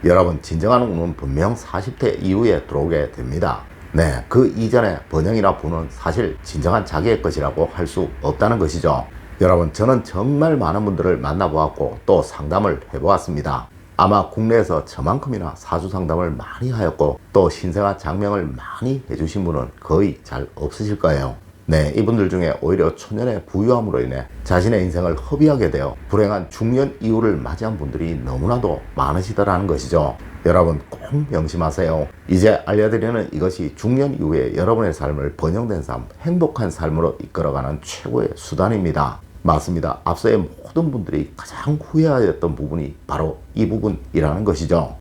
여러분, 진정한 운은 분명 40대 이후에 들어오게 됩니다. 네, 그 이전에 번영이나 부는 사실 진정한 자기의 것이라고 할 수 없다는 것이죠. 여러분, 저는 정말 많은 분들을 만나보았고 또 상담을 해보았습니다. 아마 국내에서 저만큼이나 사주 상담을 많이 하였고 또 신생아 장명을 많이 해주신 분은 거의 잘 없으실 거예요. 네, 이분들 중에 오히려 초년의 부유함으로 인해 자신의 인생을 허비하게 되어 불행한 중년 이후를 맞이한 분들이 너무나도 많으시더라는 것이죠. 여러분, 꼭 명심하세요. 이제 알려드리는 이것이 중년 이후에 여러분의 삶을 번영된 삶, 행복한 삶으로 이끌어가는 최고의 수단입니다. 맞습니다. 앞서의 모든 분들이 가장 후회하였던 부분이 바로 이 부분이라는 것이죠.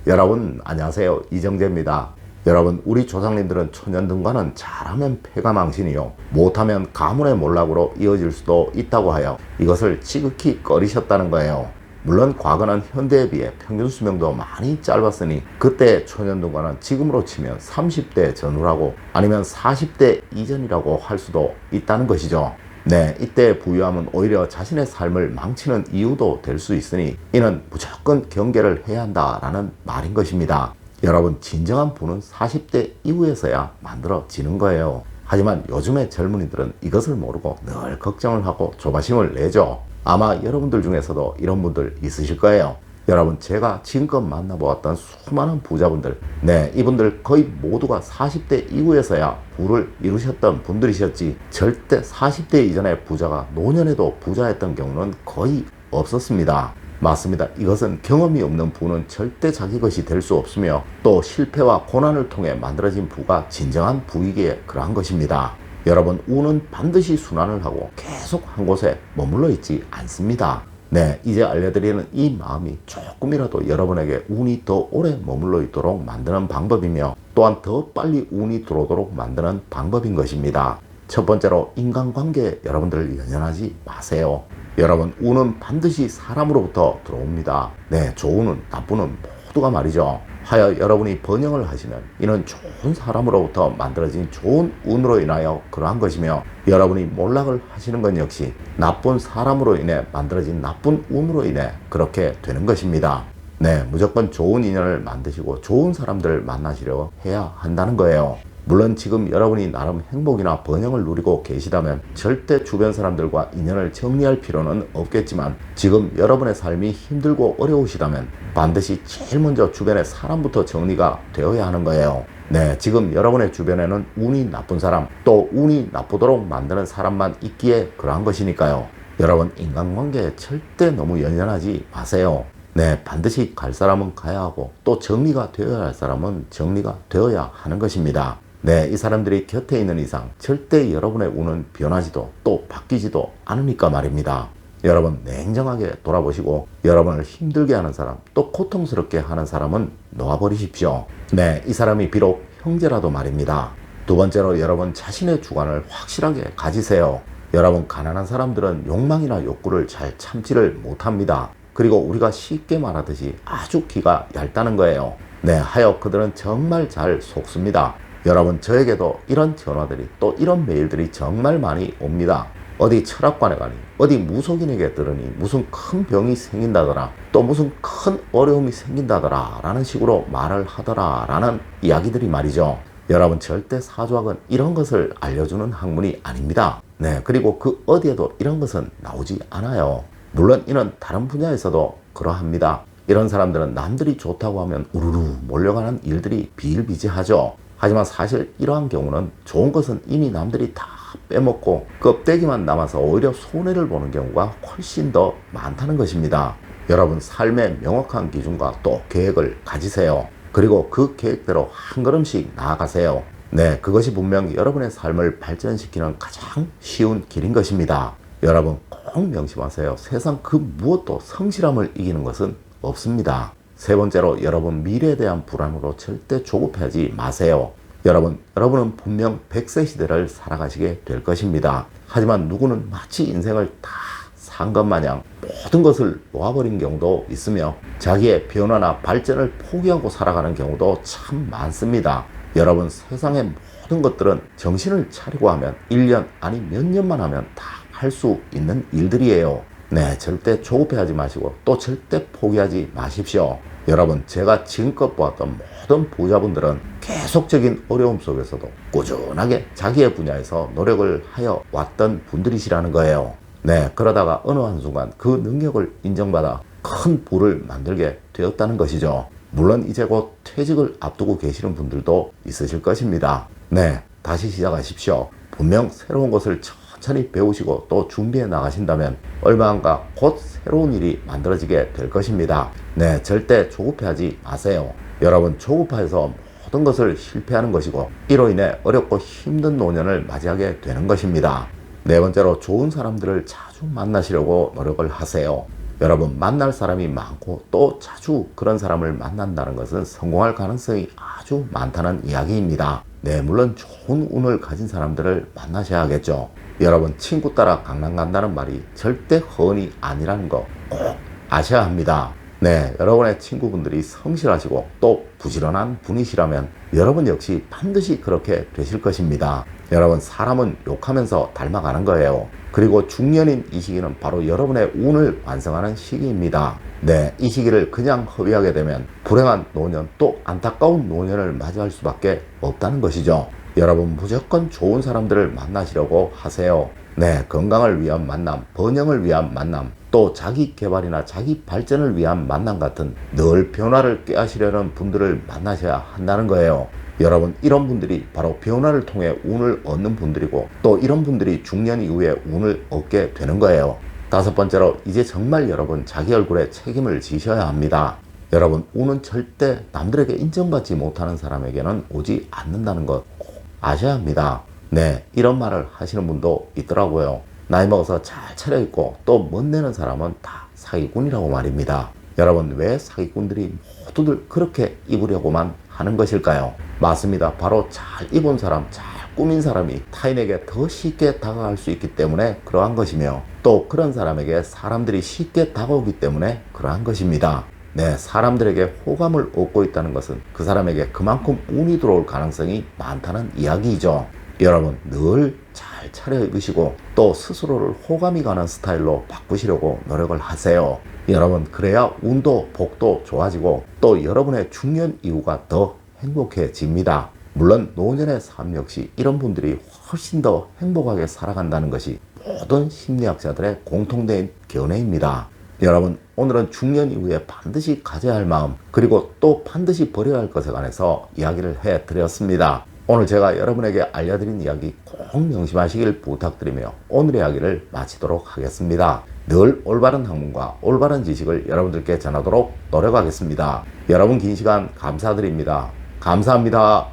여러분, 안녕하세요. 이정재입니다. 여러분, 우리 조상님들은 초년등과는 잘하면 패가망신이요, 못하면 가문의 몰락으로 이어질 수도 있다고 하여 이것을 지극히 꺼리셨다는 거예요. 물론 과거는 현대에 비해 평균 수명도 많이 짧았으니 그때 초년등과는 지금으로 치면 30대 전후라고 아니면 40대 이전이라고 할 수도 있다는 것이죠. 네, 이때 부유함은 오히려 자신의 삶을 망치는 이유도 될 수 있으니 이는 무조건 경계를 해야 한다라는 말인 것입니다. 여러분, 진정한 부는 40대 이후에서야 만들어지는 거예요. 하지만 요즘의 젊은이들은 이것을 모르고 늘 걱정을 하고 조바심을 내죠. 아마 여러분들 중에서도 이런 분들 있으실 거예요. 여러분, 제가 지금껏 만나보았던 수많은 부자분들, 네, 이분들 거의 모두가 40대 이후에서야 부를 이루셨던 분들이셨지 절대 40대 이전의 부자가 노년에도 부자였던 경우는 거의 없었습니다. 맞습니다. 이것은 경험이 없는 부는 절대 자기 것이 될 수 없으며 또 실패와 고난을 통해 만들어진 부가 진정한 부이기에 그러한 것입니다. 여러분, 운은 반드시 순환을 하고 계속 한 곳에 머물러 있지 않습니다. 네, 이제 알려드리는 이 마음이 조금이라도 여러분에게 운이 더 오래 머물러 있도록 만드는 방법이며 또한 더 빨리 운이 들어오도록 만드는 방법인 것입니다. 첫 번째로, 인간관계에 여러분들 연연하지 마세요. 여러분, 운은 반드시 사람으로부터 들어옵니다. 네, 좋은 운, 나쁜 운 모두가 말이죠. 하여 여러분이 번영을 하시면 이는 좋은 사람으로부터 만들어진 좋은 운으로 인하여 그러한 것이며, 여러분이 몰락을 하시는 건 역시 나쁜 사람으로 인해 만들어진 나쁜 운으로 인해 그렇게 되는 것입니다. 네, 무조건 좋은 인연을 만드시고 좋은 사람들을 만나시려 해야 한다는 거예요. 물론 지금 여러분이 나름 행복이나 번영을 누리고 계시다면 절대 주변 사람들과 인연을 정리할 필요는 없겠지만, 지금 여러분의 삶이 힘들고 어려우시다면 반드시 제일 먼저 주변의 사람부터 정리가 되어야 하는 거예요. 네, 지금 여러분의 주변에는 운이 나쁜 사람, 또 운이 나쁘도록 만드는 사람만 있기에 그러한 것이니까요. 여러분, 인간관계에 절대 너무 연연하지 마세요. 네, 반드시 갈 사람은 가야 하고 또 정리가 되어야 할 사람은 정리가 되어야 하는 것입니다. 네, 이 사람들이 곁에 있는 이상 절대 여러분의 운은 변하지도 또 바뀌지도 않으니까 말입니다. 여러분, 냉정하게 돌아보시고 여러분을 힘들게 하는 사람, 또 고통스럽게 하는 사람은 놓아버리십시오. 네, 이 사람이 비록 형제라도 말입니다. 두 번째로, 여러분 자신의 주관을 확실하게 가지세요. 여러분, 가난한 사람들은 욕망이나 욕구를 잘 참지를 못합니다. 그리고 우리가 쉽게 말하듯이 아주 기가 얇다는 거예요. 네, 하여 그들은 정말 잘 속습니다. 여러분, 저에게도 이런 전화들이 또 이런 메일들이 정말 많이 옵니다. 어디 철학관에 가니, 어디 무속인에게 들으니 무슨 큰 병이 생긴다더라, 또 무슨 큰 어려움이 생긴다더라 라는 식으로 말을 하더라 라는 이야기들이 말이죠. 여러분, 절대 사주학은 이런 것을 알려주는 학문이 아닙니다. 네, 그리고 그 어디에도 이런 것은 나오지 않아요. 물론 이는 다른 분야에서도 그러합니다. 이런 사람들은 남들이 좋다고 하면 우르르 몰려가는 일들이 비일비재하죠. 하지만 사실 이러한 경우는 좋은 것은 이미 남들이 다 빼먹고 껍데기만 남아서 오히려 손해를 보는 경우가 훨씬 더 많다는 것입니다. 여러분, 삶의 명확한 기준과 또 계획을 가지세요. 그리고 그 계획대로 한 걸음씩 나아가세요. 네, 그것이 분명 여러분의 삶을 발전시키는 가장 쉬운 길인 것입니다. 여러분, 꼭 명심하세요. 세상 그 무엇도 성실함을 이기는 것은 없습니다. 세 번째로, 여러분 미래에 대한 불안으로 절대 조급해하지 마세요. 여러분은 분명 100세 시대를 살아가시게 될 것입니다. 하지만 누구는 마치 인생을 다 산 것 마냥 모든 것을 놓아버린 경우도 있으며 자기의 변화나 발전을 포기하고 살아가는 경우도 참 많습니다. 여러분, 세상의 모든 것들은 정신을 차리고 하면 1년 아니 몇 년만 하면 다 할 수 있는 일들이에요. 네, 절대 조급해하지 마시고 또 절대 포기하지 마십시오. 여러분, 제가 지금껏 보았던 모든 부자분들은 계속적인 어려움 속에서도 꾸준하게 자기의 분야에서 노력을 하여 왔던 분들이시라는 거예요. 네, 그러다가 어느 한순간 그 능력을 인정받아 큰 부를 만들게 되었다는 것이죠. 물론 이제 곧 퇴직을 앞두고 계시는 분들도 있으실 것입니다. 네, 다시 시작하십시오. 분명 새로운 것을 천천히 배우시고 또 준비해 나가신다면 얼마 안 가 곧 새로운 일이 만들어지게 될 것입니다. 네, 절대 조급해하지 마세요. 여러분, 조급해서 모든 것을 실패하는 것이고 이로 인해 어렵고 힘든 노년을 맞이하게 되는 것입니다. 네 번째로, 좋은 사람들을 자주 만나시려고 노력을 하세요. 여러분, 만날 사람이 많고 또 자주 그런 사람을 만난다는 것은 성공할 가능성이 아주 많다는 이야기입니다. 네, 물론 좋은 운을 가진 사람들을 만나셔야겠죠. 여러분, 친구 따라 강남 간다는 말이 절대 허언이 아니라는 거 꼭 아셔야 합니다. 네, 여러분의 친구분들이 성실하시고 또 부지런한 분이시라면 여러분 역시 반드시 그렇게 되실 것입니다. 여러분, 사람은 욕하면서 닮아가는 거예요. 그리고 중년인 이 시기는 바로 여러분의 운을 완성하는 시기입니다. 네, 이 시기를 그냥 허비하게 되면 불행한 노년 또 안타까운 노년을 맞이할 수밖에 없다는 것이죠. 여러분, 무조건 좋은 사람들을 만나시려고 하세요. 네, 건강을 위한 만남, 번영을 위한 만남, 또 자기 개발이나 자기 발전을 위한 만남 같은 늘 변화를 꾀하시려는 분들을 만나셔야 한다는 거예요. 여러분, 이런 분들이 바로 변화를 통해 운을 얻는 분들이고 또 이런 분들이 중년 이후에 운을 얻게 되는 거예요. 다섯 번째로, 이제 정말 여러분 자기 얼굴에 책임을 지셔야 합니다. 여러분, 운은 절대 남들에게 인정받지 못하는 사람에게는 오지 않는다는 것 꼭 아셔야 합니다. 네, 이런 말을 하시는 분도 있더라고요. 나이 먹어서 잘 차려입고 또 멋내는 사람은 다 사기꾼이라고 말입니다. 여러분, 왜 사기꾼들이 모두들 그렇게 입으려고만 하는 것일까요? 맞습니다. 바로 잘 입은 사람, 잘 꾸민 사람이 타인에게 더 쉽게 다가갈 수 있기 때문에 그러한 것이며 또 그런 사람에게 사람들이 쉽게 다가오기 때문에 그러한 것입니다. 네, 사람들에게 호감을 얻고 있다는 것은 그 사람에게 그만큼 운이 들어올 가능성이 많다는 이야기이죠. 여러분, 늘 잘 차려입으시고 또 스스로를 호감이 가는 스타일로 바꾸시려고 노력을 하세요. 여러분, 그래야 운도 복도 좋아지고 또 여러분의 중년 이후가 더 행복해집니다. 물론 노년의 삶 역시 이런 분들이 훨씬 더 행복하게 살아간다는 것이 모든 심리학자들의 공통된 견해입니다. 여러분, 오늘은 중년 이후에 반드시 가져야 할 마음 그리고 또 반드시 버려야 할 것에 관해서 이야기를 해드렸습니다. 오늘 제가 여러분에게 알려드린 이야기 꼭 명심하시길 부탁드리며 오늘의 이야기를 마치도록 하겠습니다. 늘 올바른 학문과 올바른 지식을 여러분들께 전하도록 노력하겠습니다. 여러분, 긴 시간 감사드립니다. 감사합니다.